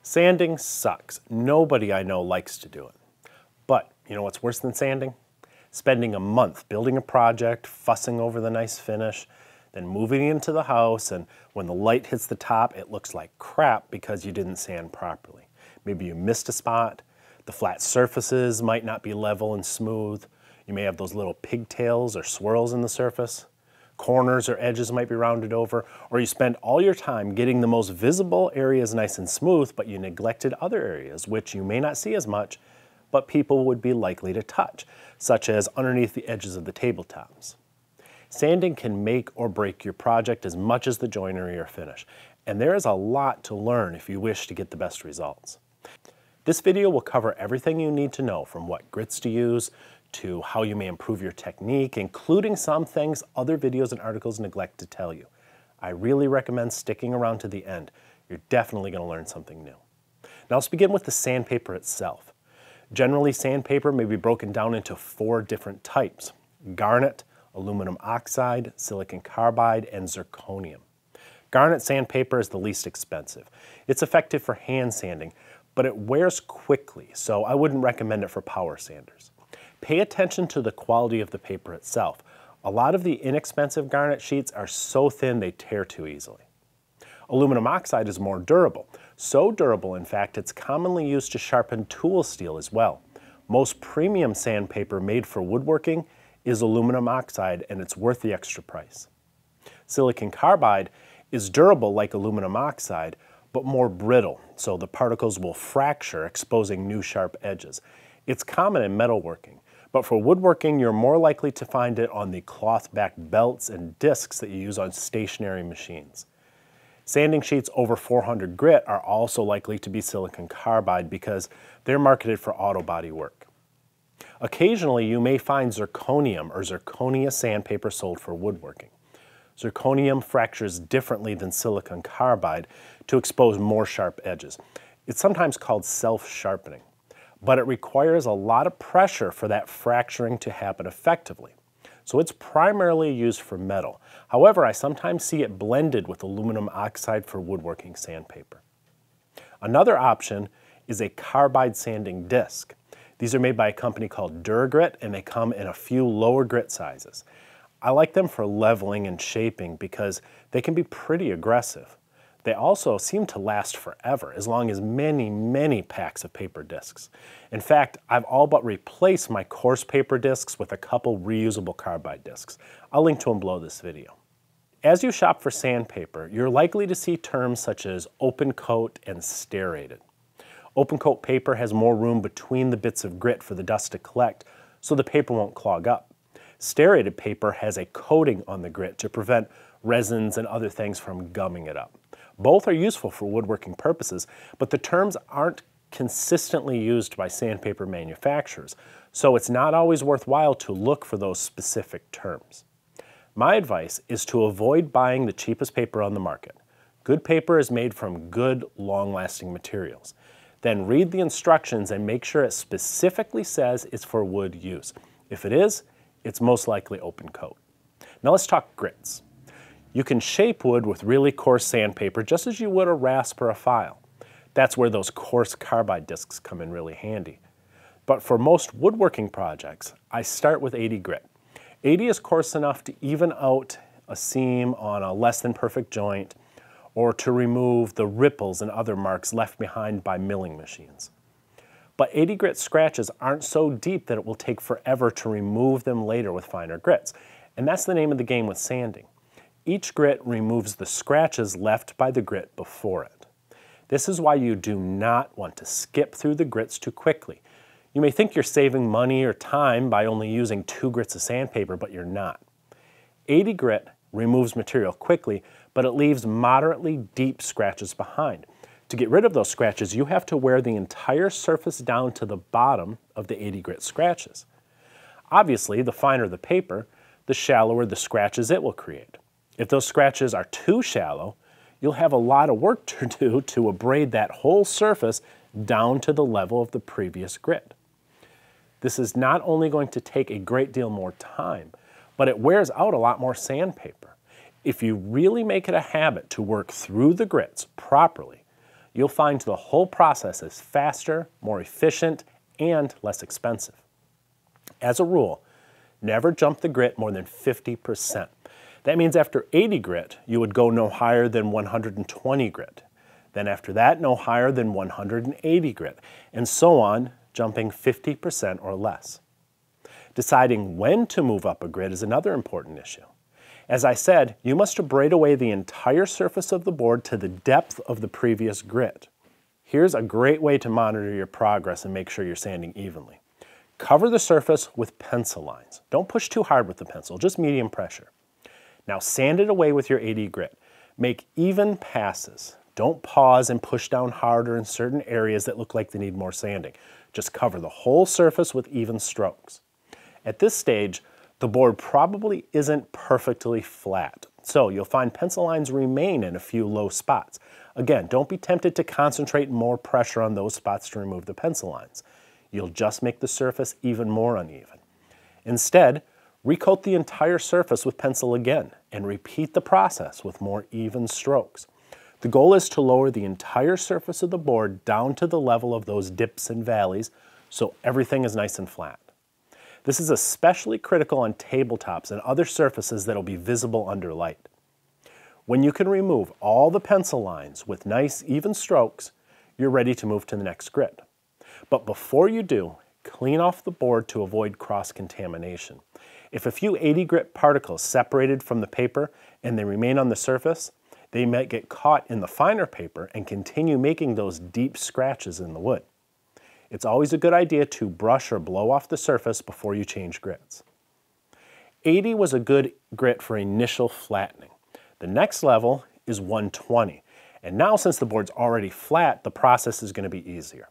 Sanding sucks. Nobody I know likes to do it. But you know what's worse than sanding? Spending a month building a project, fussing over the nice finish, then moving into the house, and when the light hits the top, it looks like crap because you didn't sand properly. Maybe you missed a spot, the flat surfaces might not be level and smooth, you may have those little pigtails or swirls in the surface, corners or edges might be rounded over, or you spend all your time getting the most visible areas nice and smooth, but you neglected other areas which you may not see as much, but people would be likely to touch, such as underneath the edges of the tabletops. Sanding can make or break your project as much as the joinery or finish, and there is a lot to learn if you wish to get the best results. This video will cover everything you need to know, from what grits to use, to how you may improve your technique, including some things other videos and articles neglect to tell you. I really recommend sticking around to the end. You're definitely going to learn something new. Now let's begin with the sandpaper itself. Generally, sandpaper may be broken down into 4 different types: garnet, aluminum oxide, silicon carbide, and zirconium. Garnet sandpaper is the least expensive. It's effective for hand sanding, but it wears quickly, so I wouldn't recommend it for power sanders. Pay attention to the quality of the paper itself. A lot of the inexpensive garnet sheets are so thin they tear too easily. Aluminum oxide is more durable. So durable, in fact, it's commonly used to sharpen tool steel as well. Most premium sandpaper made for woodworking is aluminum oxide, and it's worth the extra price. Silicon carbide is durable like aluminum oxide, but more brittle, so the particles will fracture, exposing new sharp edges. It's common in metalworking, but for woodworking, you're more likely to find it on the cloth-back belts and discs that you use on stationary machines. Sanding sheets over 400 grit are also likely to be silicon carbide because they're marketed for auto body work. Occasionally, you may find zirconium or zirconia sandpaper sold for woodworking. Zirconium fractures differently than silicon carbide to expose more sharp edges. It's sometimes called self-sharpening, but it requires a lot of pressure for that fracturing to happen effectively. So it's primarily used for metal. However, I sometimes see it blended with aluminum oxide for woodworking sandpaper. Another option is a carbide sanding disc. These are made by a company called Duragrit, and they come in a few lower grit sizes. I like them for leveling and shaping because they can be pretty aggressive. They also seem to last forever, as long as many packs of paper discs. In fact, I've all but replaced my coarse paper discs with a couple reusable carbide discs. I'll link to them below this video. As you shop for sandpaper, you're likely to see terms such as open coat and sterrated. Open coat paper has more room between the bits of grit for the dust to collect, so the paper won't clog up. Sterrated paper has a coating on the grit to prevent resins and other things from gumming it up. Both are useful for woodworking purposes, but the terms aren't consistently used by sandpaper manufacturers, so it's not always worthwhile to look for those specific terms. My advice is to avoid buying the cheapest paper on the market. Good paper is made from good, long-lasting materials. Then read the instructions and make sure it specifically says it's for wood use. If it is, it's most likely open coat. Now let's talk grits. You can shape wood with really coarse sandpaper just as you would a rasp or a file. That's where those coarse carbide discs come in really handy. But for most woodworking projects, I start with 80 grit. 80 is coarse enough to even out a seam on a less than perfect joint, or to remove the ripples and other marks left behind by milling machines. But 80 grit scratches aren't so deep that it will take forever to remove them later with finer grits, and that's the name of the game with sanding. Each grit removes the scratches left by the grit before it. This is why you do not want to skip through the grits too quickly. You may think you're saving money or time by only using 2 grits of sandpaper, but you're not. 80 grit removes material quickly, but it leaves moderately deep scratches behind. To get rid of those scratches, you have to wear the entire surface down to the bottom of the 80 grit scratches. Obviously, the finer the paper, the shallower the scratches it will create. If those scratches are too shallow, you'll have a lot of work to do to abrade that whole surface down to the level of the previous grit. This is not only going to take a great deal more time, but it wears out a lot more sandpaper. If you really make it a habit to work through the grits properly, you'll find the whole process is faster, more efficient, and less expensive. As a rule, never jump the grit more than 50%. That means after 80 grit, you would go no higher than 120 grit. Then after that, no higher than 180 grit, and so on, jumping 50% or less. Deciding when to move up a grit is another important issue. As I said, you must abrade away the entire surface of the board to the depth of the previous grit. Here's a great way to monitor your progress and make sure you're sanding evenly. Cover the surface with pencil lines. Don't push too hard with the pencil, just medium pressure. Now sand it away with your 80 grit. Make even passes. Don't pause and push down harder in certain areas that look like they need more sanding. Just cover the whole surface with even strokes. At this stage, the board probably isn't perfectly flat, so you'll find pencil lines remain in a few low spots. Again, don't be tempted to concentrate more pressure on those spots to remove the pencil lines. You'll just make the surface even more uneven. Instead, recoat the entire surface with pencil again and repeat the process with more even strokes. The goal is to lower the entire surface of the board down to the level of those dips and valleys so everything is nice and flat. This is especially critical on tabletops and other surfaces that will be visible under light. When you can remove all the pencil lines with nice even strokes, you're ready to move to the next grit. But before you do, clean off the board to avoid cross-contamination. If a few 80 grit particles separated from the paper and they remain on the surface, they might get caught in the finer paper and continue making those deep scratches in the wood. It's always a good idea to brush or blow off the surface before you change grits. 80 was a good grit for initial flattening. The next level is 120, and now since the board's already flat, the process is going to be easier.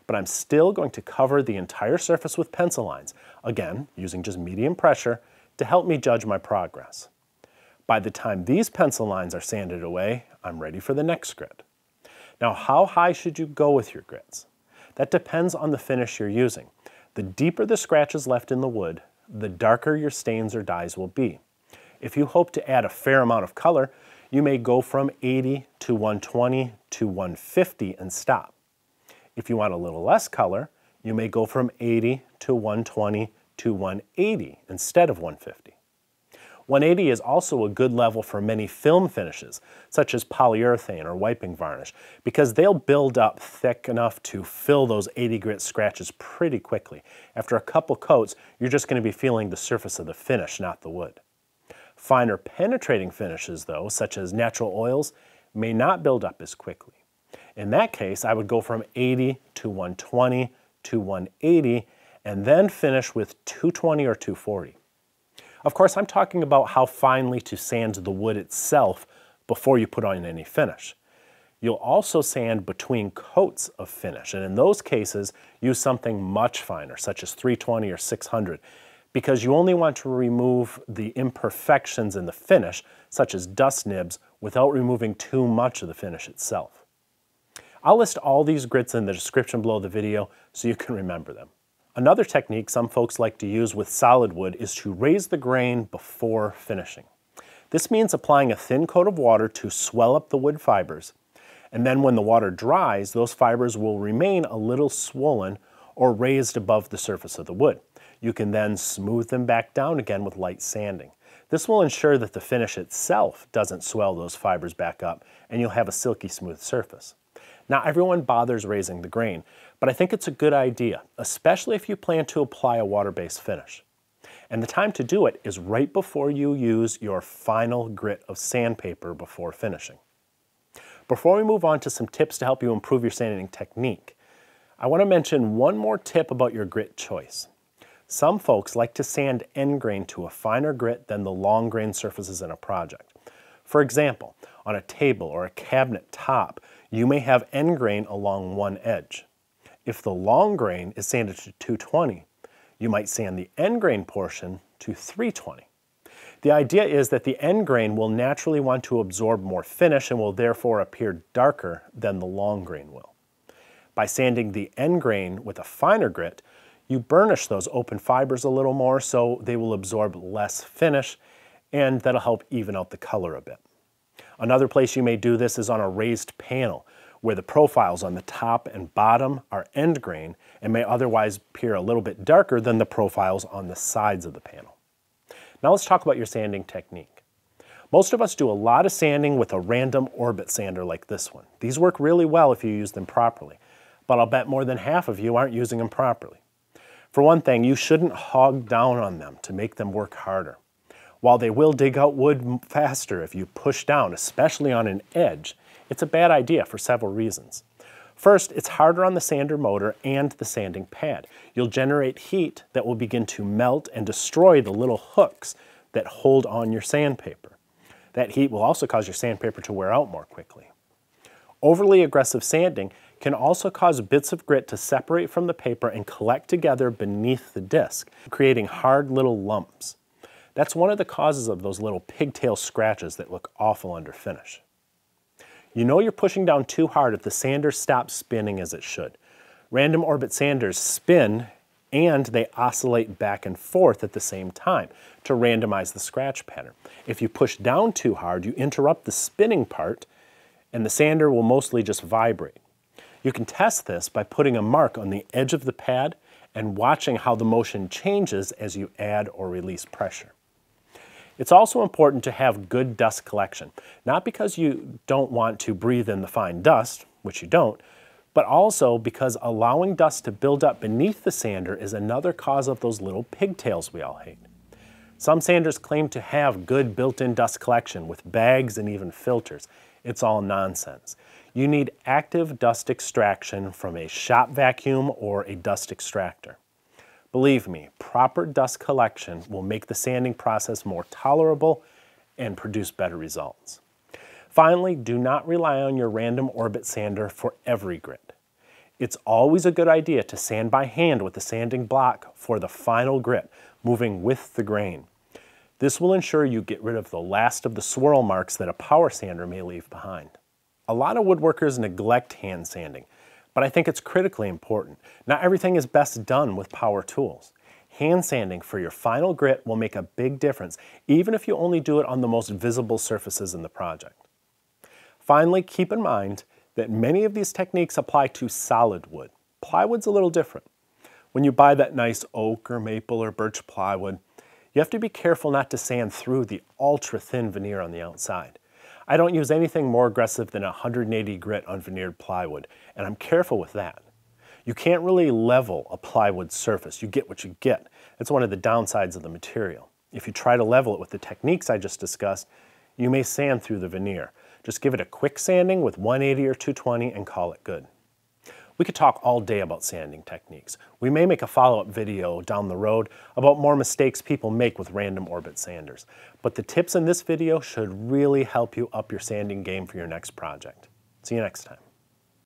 But I'm still going to cover the entire surface with pencil lines, again, using just medium pressure to help me judge my progress. By the time these pencil lines are sanded away, I'm ready for the next grit. Now, how high should you go with your grits? That depends on the finish you're using. The deeper the scratches left in the wood, the darker your stains or dyes will be. If you hope to add a fair amount of color, you may go from 80 to 120 to 150 and stop. If you want a little less color, you may go from 80 to 120 to 180 instead of 150. 180 is also a good level for many film finishes, such as polyurethane or wiping varnish, because they'll build up thick enough to fill those 80 grit scratches pretty quickly. After a couple coats, you're just going to be feeling the surface of the finish, not the wood. Finer penetrating finishes, though, such as natural oils, may not build up as quickly. In that case, I would go from 80 to 120 to 180 and then finish with 220 or 240. Of course, I'm talking about how finely to sand the wood itself before you put on any finish. You'll also sand between coats of finish, and in those cases, use something much finer, such as 320 or 600, because you only want to remove the imperfections in the finish, such as dust nibs, without removing too much of the finish itself. I'll list all these grits in the description below the video so you can remember them. Another technique some folks like to use with solid wood is to raise the grain before finishing. This means applying a thin coat of water to swell up the wood fibers, and then when the water dries, those fibers will remain a little swollen or raised above the surface of the wood. You can then smooth them back down again with light sanding. This will ensure that the finish itself doesn't swell those fibers back up, and you'll have a silky smooth surface. Not everyone bothers raising the grain, but I think it's a good idea, especially if you plan to apply a water-based finish. And the time to do it is right before you use your final grit of sandpaper before finishing. Before we move on to some tips to help you improve your sanding technique, I want to mention one more tip about your grit choice. Some folks like to sand end grain to a finer grit than the long grain surfaces in a project. For example, on a table or a cabinet top, you may have end grain along one edge. If the long grain is sanded to 220, you might sand the end grain portion to 320. The idea is that the end grain will naturally want to absorb more finish and will therefore appear darker than the long grain will. By sanding the end grain with a finer grit, you burnish those open fibers a little more so they will absorb less finish, and that'll help even out the color a bit. Another place you may do this is on a raised panel, where the profiles on the top and bottom are end grain and may otherwise appear a little bit darker than the profiles on the sides of the panel. Now let's talk about your sanding technique. Most of us do a lot of sanding with a random orbit sander like this one. These work really well if you use them properly, but I'll bet more than half of you aren't using them properly. For one thing, you shouldn't hog down on them to make them work harder. While they will dig out wood faster if you push down, especially on an edge, it's a bad idea for several reasons. First, it's harder on the sander motor and the sanding pad. You'll generate heat that will begin to melt and destroy the little hooks that hold on your sandpaper. That heat will also cause your sandpaper to wear out more quickly. Overly aggressive sanding can also cause bits of grit to separate from the paper and collect together beneath the disc, creating hard little lumps. That's one of the causes of those little pigtail scratches that look awful under finish. You know you're pushing down too hard if the sander stops spinning as it should. Random orbit sanders spin and they oscillate back and forth at the same time to randomize the scratch pattern. If you push down too hard, you interrupt the spinning part and the sander will mostly just vibrate. You can test this by putting a mark on the edge of the pad and watching how the motion changes as you add or release pressure. It's also important to have good dust collection, not because you don't want to breathe in the fine dust, which you don't, but also because allowing dust to build up beneath the sander is another cause of those little pigtails we all hate. Some sanders claim to have good built-in dust collection with bags and even filters. It's all nonsense. You need active dust extraction from a shop vacuum or a dust extractor. Believe me, proper dust collection will make the sanding process more tolerable and produce better results. Finally, do not rely on your random orbit sander for every grit. It's always a good idea to sand by hand with the sanding block for the final grit, moving with the grain. This will ensure you get rid of the last of the swirl marks that a power sander may leave behind. A lot of woodworkers neglect hand sanding, but I think it's critically important. Not everything is best done with power tools. Hand sanding for your final grit will make a big difference, even if you only do it on the most visible surfaces in the project. Finally, keep in mind that many of these techniques apply to solid wood. Plywood's a little different. When you buy that nice oak or maple or birch plywood, you have to be careful not to sand through the ultra-thin veneer on the outside. I don't use anything more aggressive than 180 grit on veneered plywood, and I'm careful with that. You can't really level a plywood surface. You get what you get. That's one of the downsides of the material. If you try to level it with the techniques I just discussed, you may sand through the veneer. Just give it a quick sanding with 180 or 220 and call it good. We could talk all day about sanding techniques. We may make a follow-up video down the road about more mistakes people make with random orbit sanders. But the tips in this video should really help you up your sanding game for your next project. See you next time.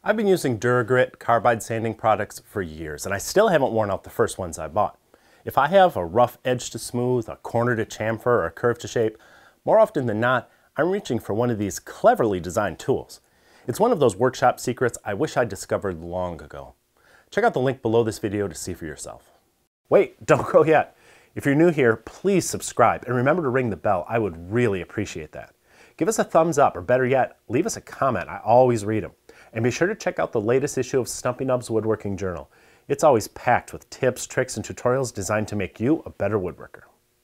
I've been using Duragrit Carbide sanding products for years, and I still haven't worn out the first ones I bought. If I have a rough edge to smooth, a corner to chamfer, or a curve to shape, more often than not, I'm reaching for one of these cleverly designed tools. It's one of those workshop secrets I wish I'd discovered long ago. Check out the link below this video to see for yourself. Wait, don't go yet. If you're new here, please subscribe and remember to ring the bell. I would really appreciate that. Give us a thumbs up, or better yet, leave us a comment. I always read them. And be sure to check out the latest issue of Stumpy Nubs Woodworking Journal. It's always packed with tips, tricks, and tutorials designed to make you a better woodworker.